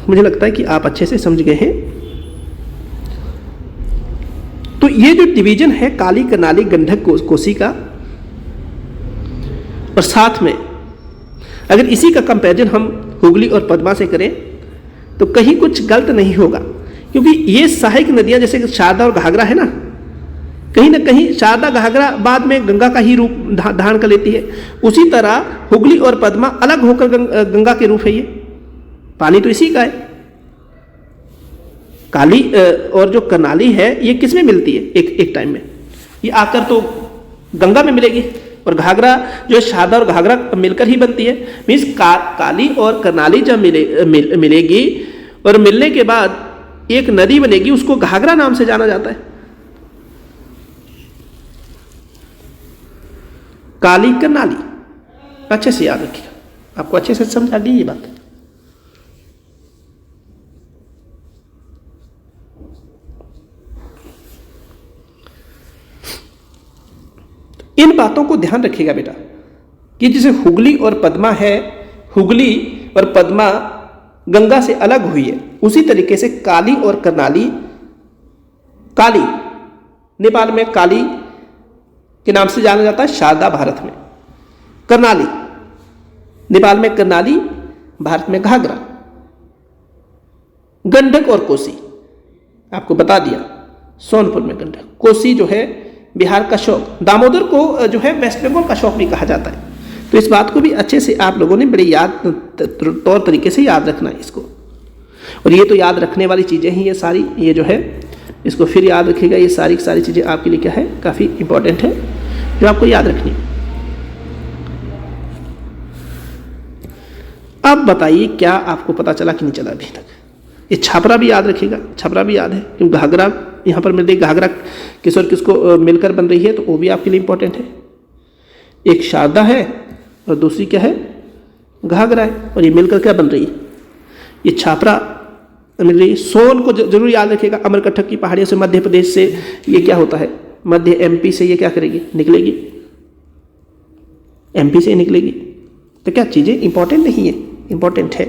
मुझे लगता है कि आप अच्छे से समझ गए हैं। तो ये जो डिवीजन है काली, करनाली, गंडक, कोसी का, और साथ में अगर इसी का कंपैरिजन हम हुगली और पद्मा से करें तो कहीं कुछ गलत नहीं होगा, क्योंकि ये सहायक नदियां जैसे शारदा और घाघरा है ना कहीं शारदा घाघरा बाद में गंगा का ही रूप धारण कर लेती है, उसी तरह हुगली और पद्मा अलग होकर गंगा के रूप है। ये पानी तो इसी का है। काली और जो करनाली है ये किस में मिलती है? एक टाइम में ये आकर तो गंगा में मिलेगी, और घाघरा जो है शारदा और घाघरा मिलकर ही बनती है। मीन्स काली और करनाली जब मिलेगी और मिलने के बाद एक नदी बनेगी, उसको घाघरा नाम से जाना जाता है। काली, करनाली अच्छे से याद रखिएगा, आपको अच्छे से समझ आ गई ये बात। इन बातों को ध्यान रखिएगा बेटा कि जैसे हुगली और पद्मा है, हुगली और पद्मा गंगा से अलग हुई है, उसी तरीके से काली और करनाली, काली नेपाल में काली के नाम से जाना जाता है, शारदा भारत में करनाली, नेपाल में करनाली, भारत में घाघरा। गंडक और कोसी आपको बता दिया, सोनपुर में गंडक, कोसी जो है बिहार का शौक, दामोदर को जो है वेस्ट बंगाल का शौक भी कहा जाता है। तो इस बात को भी अच्छे से आप लोगों ने बड़े याद तौर तरीके से याद रखना है इसको। और ये तो याद रखने वाली चीज़ें ही ये सारी, ये जो है इसको फिर याद रखिएगा। ये सारी सारी चीज़ें आपके लिए क्या है, काफ़ी इंपॉर्टेंट है, जो आपको याद रखनी है। अब बताइए क्या आपको पता चला कि नहीं चला अभी तक? ये छपरा भी याद रखिएगा, छपरा भी याद है क्योंकि घाघरा यहाँ पर मिल रही, घाघरा किस और किसको मिलकर बन रही है, तो वो भी आपके लिए इंपॉर्टेंट है। एक शारदा है और दूसरी क्या है, घाघरा है, और ये मिलकर क्या बन रही है, ये छापरा मिल रही है। सोन को जरूर याद रखिएगा, अमरकंटक की पहाड़ियों से, मध्य प्रदेश से ये क्या होता है, मध्य एमपी से ये क्या करेगी, निकलेगी, एमपी से निकलेगी। तो क्या चीज़ें इंपॉर्टेंट नहीं है, इंपॉर्टेंट है,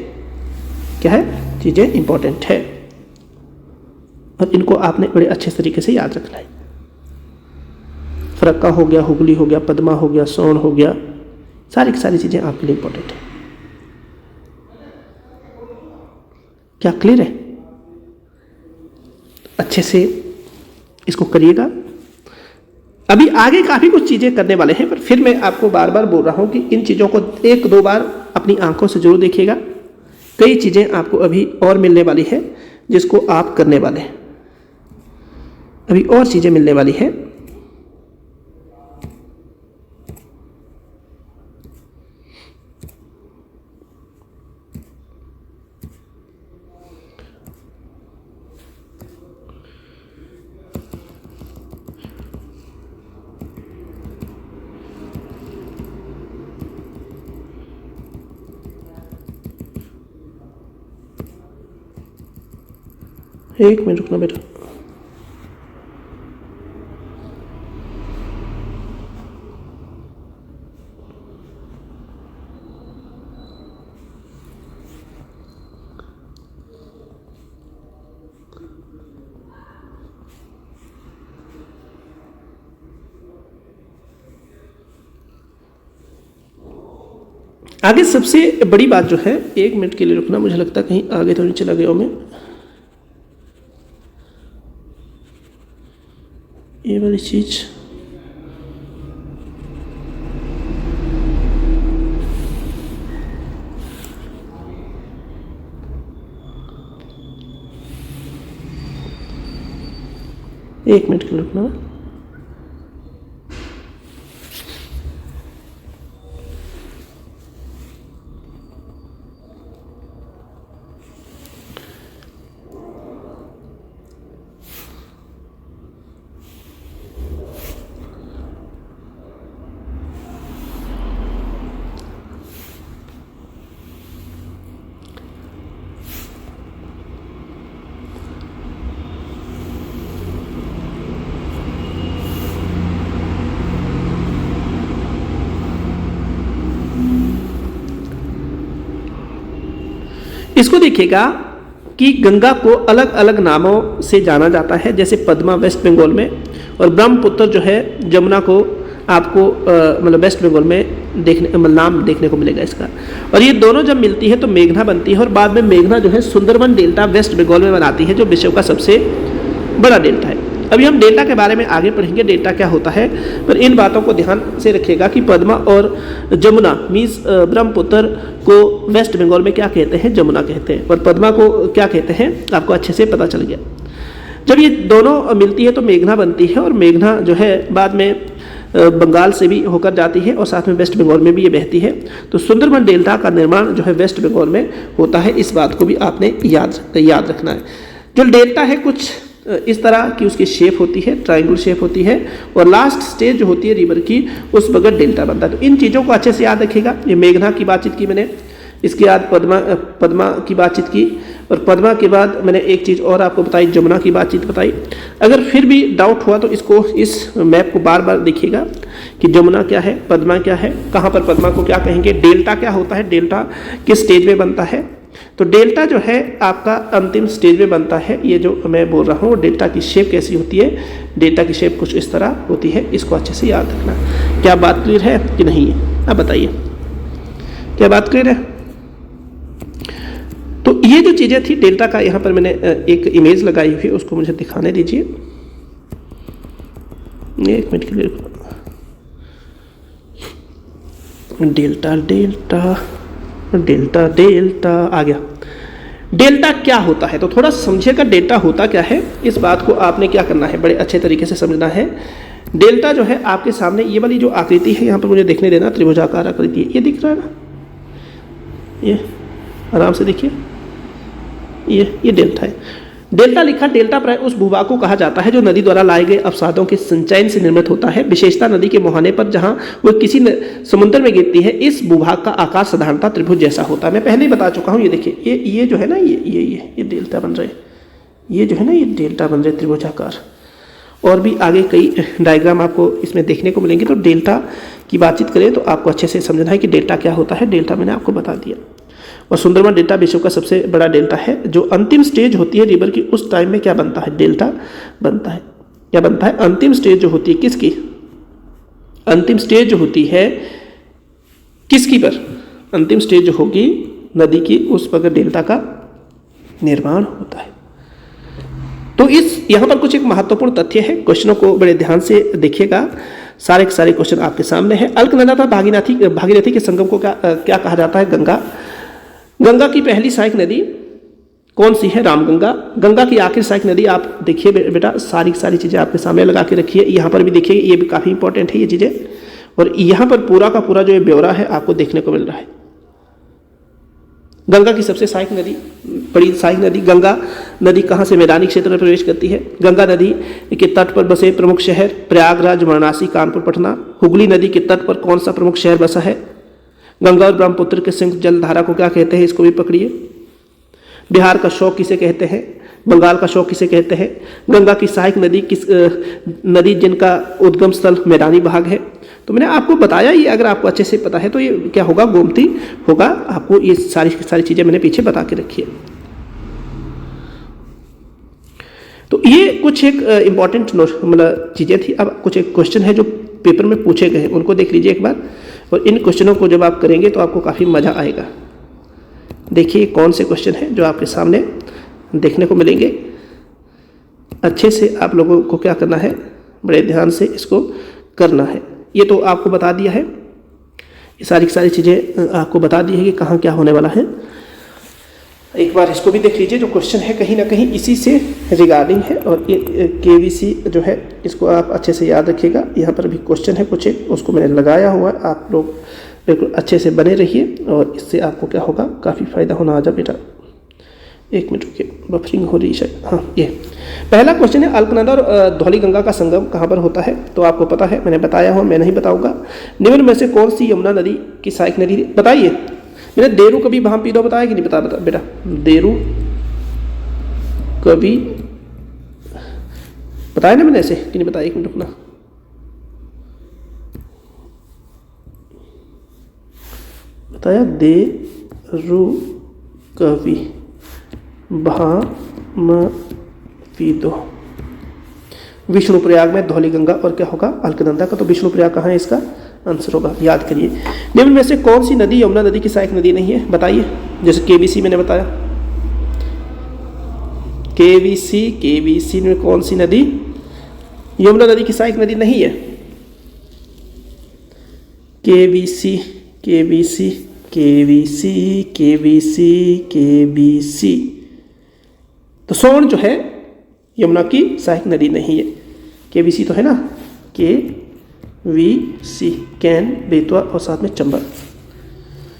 क्या है, चीज़ें इंपॉर्टेंट है, और इनको आपने बड़े अच्छे तरीके से याद रखना है। फरक्का हो गया, हुगली हो गया, पद्मा हो गया, सोन हो गया, सारी की सारी चीज़ें आपके लिए इंपॉर्टेंट है। क्या क्लियर है? अच्छे से इसको करिएगा। अभी आगे काफ़ी कुछ चीज़ें करने वाले हैं, पर फिर मैं आपको बार बार बोल रहा हूँ कि इन चीज़ों को एक दो बार अपनी आंखों से जरूर देखिएगा। कई चीज़ें आपको अभी और मिलने वाली है जिसको आप करने वाले हैं, अभी और चीज़ें मिलने वाली हैं। एक मिनट रुकना बेटा। आगे सबसे बड़ी बात जो है, एक मिनट के लिए रुकना, मुझे लगता है कहीं आगे तो नहीं चला गया हूं मैं। ये वाली चीज एक मिनट के लिए रुकना। इसको देखिएगा कि गंगा को अलग अलग नामों से जाना जाता है, जैसे पद्मा वेस्ट बंगाल में, और ब्रह्मपुत्र जो है जमुना को आपको मतलब वेस्ट बंगाल में नाम देखने को मिलेगा इसका। और ये दोनों जब मिलती है तो मेघना बनती है, और बाद में मेघना जो है सुंदरबन डेल्टा वेस्ट बंगाल में बनाती है, जो विश्व का सबसे बड़ा डेल्टा है। अभी हम डेल्टा के बारे में आगे पढ़ेंगे, डेल्टा क्या होता है, पर इन बातों को ध्यान से रखिएगा कि पद्मा और जमुना मीन्स ब्रह्मपुत्र को वेस्ट बंगाल में क्या कहते हैं, जमुना कहते हैं, और पद्मा को क्या कहते हैं आपको अच्छे से पता चल गया। जब ये दोनों मिलती है तो मेघना बनती है, और मेघना जो है बाद में बंगाल से भी होकर जाती है और साथ में वेस्ट बंगाल में भी ये बहती है। तो सुंदरबन डेल्टा का निर्माण जो है वेस्ट बंगाल में होता है, इस बात को भी आपने याद रखना है। जो डेल्टा है कुछ इस तरह की उसकी शेप होती है, ट्रायंगल शेप होती है, और लास्ट स्टेज जो होती है रिवर की उस बगैर डेल्टा बनता है। तो इन चीज़ों को अच्छे से याद रखिएगा। ये मेघना की बातचीत की मैंने, इसके बाद पद्मा की बातचीत की, और पद्मा के बाद मैंने एक चीज़ और आपको बताई, जमुना की बातचीत बताई। अगर फिर भी डाउट हुआ तो इसको इस मैप को बार बार देखिएगा कि जमुना क्या है, पद्मा क्या है, कहाँ पर पद्मा को क्या कहेंगे, डेल्टा क्या होता है, डेल्टा किस स्टेज में बनता है। तो डेल्टा जो है आपका अंतिम स्टेज में बनता है। ये जो मैं बोल रहा हूँ डेल्टा की शेप कैसी होती है, डेल्टा की शेप कुछ इस तरह होती है, इसको अच्छे से याद रखना। क्या बात क्लियर है कि नहीं है, आप बताइए, क्या बात क्लियर है। तो ये जो चीज़ें थी डेल्टा का, यहाँ पर मैंने एक इमेज लगाई हुई है, उसको मुझे दिखाने दीजिए, एक मिनट के लिए। डेल्टा डेल्टा डेल्टा डेल्टा आ गया। डेल्टा क्या होता है तो थोड़ा समझिएगा, डेल्टा होता क्या है, इस बात को आपने क्या करना है, बड़े अच्छे तरीके से समझना है। डेल्टा जो है आपके सामने ये वाली जो आकृति है, यहाँ पर मुझे देखने देना, त्रिभुजाकार आकृति है, ये दिख रहा है ना, ये आराम से देखिए, ये डेल्टा है। डेल्टा लिखा, डेल्टा प्राय उस भूभाग को कहा जाता है जो नदी द्वारा लाए गए अवसादों के संचयन से निर्मित होता है। विशेषता नदी के मुहाने पर जहां वो किसी समुद्र में गिरती है, इस भूभाग का आकार साधारणतः त्रिभुज जैसा होता है। मैं पहले ही बता चुका हूं, ये देखिए, ये जो है ना, ये डेल्टा बन रहे, ये जो है ना, ये डेल्टा बन रहे त्रिभुजाकार। और भी आगे कई डायग्राम आपको इसमें देखने को मिलेंगे। तो डेल्टा की बातचीत करें तो आपको अच्छे से समझना है कि डेल्टा क्या होता है। डेल्टा मैंने आपको बता दिया। और सुंदरबन डेल्टा विश्व का सबसे बड़ा डेल्टा है। जो अंतिम स्टेज होती है रिवर की, उस टाइम में क्या बनता है, डेल्टा बनता है। क्या बनता है, अंतिम स्टेज जो होती है किसकी, अंतिम स्टेज जो होती है किसकी पर, अंतिम स्टेज जो होगी नदी की, उस पर डेल्टा का निर्माण होता है। तो इस यहाँ पर कुछ एक महत्वपूर्ण तथ्य है, क्वेश्चनों को बड़े ध्यान से देखिएगा, सारे के सारे क्वेश्चन आपके सामने हैं। अलकनंदा तथा भागीरथी के संगम को क्या कहा जाता है, गंगा। गंगा की पहली सहायक नदी कौन सी है, रामगंगा। गंगा की आखिरी सहायक नदी, आप देखिए बेटा, सारी चीज़ें आपके सामने लगा के रखिए। यहाँ पर भी देखिए, ये भी काफ़ी इंपॉर्टेंट है ये चीज़ें, और यहाँ पर पूरा का पूरा जो ये ब्यौरा है आपको देखने को मिल रहा है। गंगा की सबसे सहायक नदी, बड़ी सहायक नदी, गंगा नदी कहाँ से मैदानी क्षेत्र में प्रवेश करती है। गंगा नदी के तट पर बसे प्रमुख शहर, प्रयागराज, वाराणसी, कानपुर, पटना। हुगली नदी के तट पर कौन सा प्रमुख शहर बसा है। गंगा और ब्रह्मपुत्र के संयुक्त जल धारा को क्या कहते हैं, इसको भी पकड़िए। बिहार का शौक किसे कहते हैं, बंगाल का शौक किसे कहते हैं। गंगा की सहायक नदी नदी जिनका उद्गम स्थल मैदानी भाग है। तो मैंने आपको बताया, ये अगर आपको अच्छे से पता है तो ये क्या होगा, गोमती होगा। आपको ये सारी चीज़ें मैंने पीछे बता के रखी है। तो ये कुछ एक इम्पॉर्टेंट मतलब चीज़ें थी। अब कुछ एक क्वेश्चन है जो पेपर में पूछे गए हैं, उनको देख लीजिए एक बार, और इन क्वेश्चनों को जब आप करेंगे तो आपको काफ़ी मज़ा आएगा। देखिए कौन से क्वेश्चन हैं जो आपके सामने देखने को मिलेंगे। अच्छे से आप लोगों को क्या करना है, बड़े ध्यान से इसको करना है। ये तो आपको बता दिया है, ये सारी चीज़ें आपको बता दी है कि कहाँ क्या होने वाला है। एक बार इसको भी देख लीजिए, जो क्वेश्चन है कहीं ना कहीं इसी से रिगार्डिंग है, और ये केवीसी जो है इसको आप अच्छे से याद रखिएगा। यहाँ पर भी क्वेश्चन है कुछ एक, उसको मैंने लगाया हुआ है, आप लोग बिल्कुल अच्छे से बने रहिए, और इससे आपको क्या होगा, काफ़ी फायदा होना। आजा बेटा, एक मिनट रुकिए, बफरिंग हो रही है शायद। हाँ, ये पहला क्वेश्चन है, अलकनंदा और धौलीगंगा का संगम कहाँ पर होता है। तो आपको पता है, मैंने बताया हुआ, मैं नहीं बताऊंगा। निम्न में से कौन सी यमुना नदी की सहायक नदी, बताइए। मैंने देरू कभी भाम पी दो बताया कि नहीं, बता बेटा, देरू कभी बताया ना मैंने ऐसे कि नहीं बताया, एक मिनट रुकना। बताया देरू कवि भामतीदो। विष्णुप्रयाग में धौलीगंगा और क्या होगा, अलकनंदा का। तो विष्णुप्रयाग कहाँ है, इसका आंसर होगा। याद करिए निम्न में से कौन सी नदी यमुना नदी की सहायक नदी नहीं है, बताइए। जैसे केबीसी मैंने बताया, केबीसी में कौन सी नदी यमुना नदी की सहायक नदी नहीं है। केबीसी तो सोन जो है यमुना की सहायक नदी नहीं है। केबीसी तो है ना, केवीसी, कैन, बेतवा और साथ में चंबल।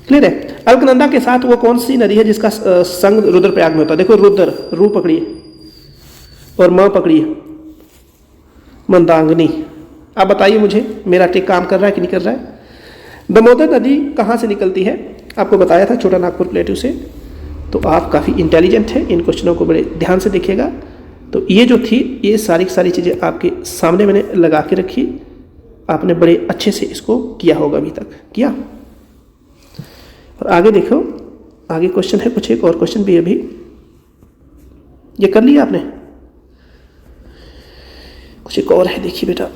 क्लियर है। अलकनंदा के साथ वो कौन सी नदी है जिसका संग रुद्रप्रयाग में होता है। देखो रुद्र, रू पकड़िए और म पकड़िए, मंदाकिनी। आप बताइए मुझे, मेरा टेक काम कर रहा है कि नहीं कर रहा है। दामोदर नदी कहाँ से निकलती है, आपको बताया था, छोटा नागपुर प्लेटू से। तो आप काफ़ी इंटेलिजेंट हैं, इन क्वेश्चनों को बड़े ध्यान से देखिएगा। तो ये जो थी, ये सारी चीज़ें आपके सामने मैंने लगा के रखी, आपने बड़े अच्छे से इसको किया होगा, अभी तक किया। और आगे देखो, आगे क्वेश्चन है कुछ, एक और क्वेश्चन भी अभी ये कर लिया आपने, कुछ एक और है, देखिए बेटा।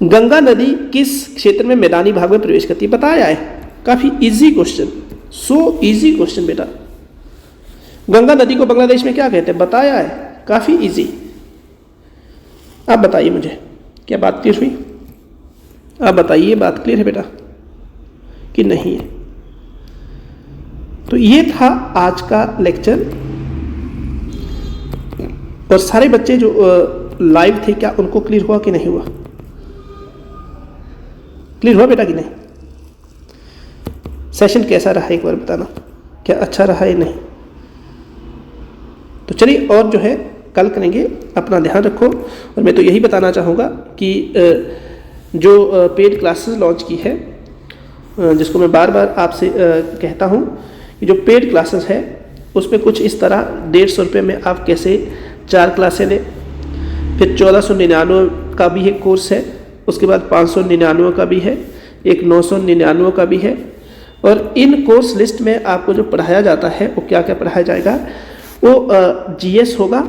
गंगा नदी किस क्षेत्र में मैदानी भाग में प्रवेश करती है, बताया है। काफी easy question, so easy question बेटा। गंगा नदी को बांग्लादेश में क्या कहते हैं, बताया है, काफी इजी। आप बताइए मुझे, क्या बात क्लियर हुई। आप बताइए, बात क्लियर है बेटा कि नहीं है। तो ये था आज का लेक्चर। और सारे बच्चे जो लाइव थे, क्या उनको क्लियर हुआ कि नहीं हुआ, क्लियर हुआ बेटा कि नहीं। सेशन कैसा रहा एक बार बताना, क्या अच्छा रहा है नहीं। तो चलिए, और जो है कल करेंगे, अपना ध्यान रखो। और मैं तो यही बताना चाहूँगा कि जो पेड क्लासेस लॉन्च की है, जिसको मैं बार बार आपसे कहता हूँ कि जो पेड क्लासेस है उसमें कुछ इस तरह 150 रुपये में आप कैसे 4 क्लासें लें। फिर 1499 का भी एक कोर्स है, उसके बाद 599 का भी है, एक 999 का भी है। और इन कोर्स लिस्ट में आपको जो पढ़ाया जाता है वो क्या क्या पढ़ाया जाएगा, वो जीएस होगा,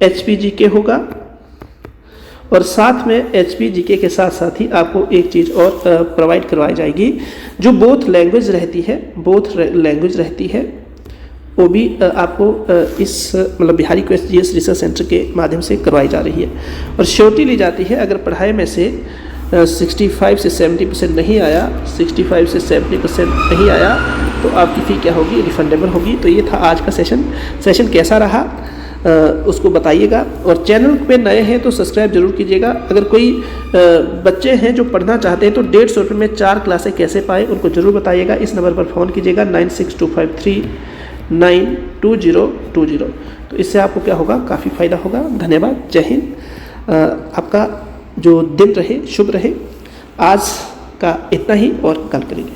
एचपी जीके होगा, और साथ में एचपी जीके के साथ साथ ही आपको एक चीज़ और प्रोवाइड करवाई जाएगी, जो बोथ लैंग्वेज रहती है, वो भी आपको इस मतलब Bihari quest GS research centre के माध्यम से करवाई जा रही है। और श्योरिटी ली जाती है, अगर पढ़ाई में से 65 से 70% नहीं आया, 65 से 70% नहीं आया, तो आपकी फ़ी क्या होगी, रिफंडेबल होगी। तो ये था आज का सेशन कैसा रहा उसको बताइएगा। और चैनल पे नए हैं तो सब्सक्राइब जरूर कीजिएगा। अगर कोई बच्चे हैं जो पढ़ना चाहते हैं तो 150 रुपये में 4 क्लासें कैसे पाए, उनको ज़रूर बताइएगा। इस नंबर पर फ़ोन कीजिएगा 9625392020। तो इससे आपको क्या होगा, काफ़ी फ़ायदा होगा। धन्यवाद, जय हिंद। आपका जो दिन रहे शुभ रहे। आज का इतना ही, और कल करेंगे।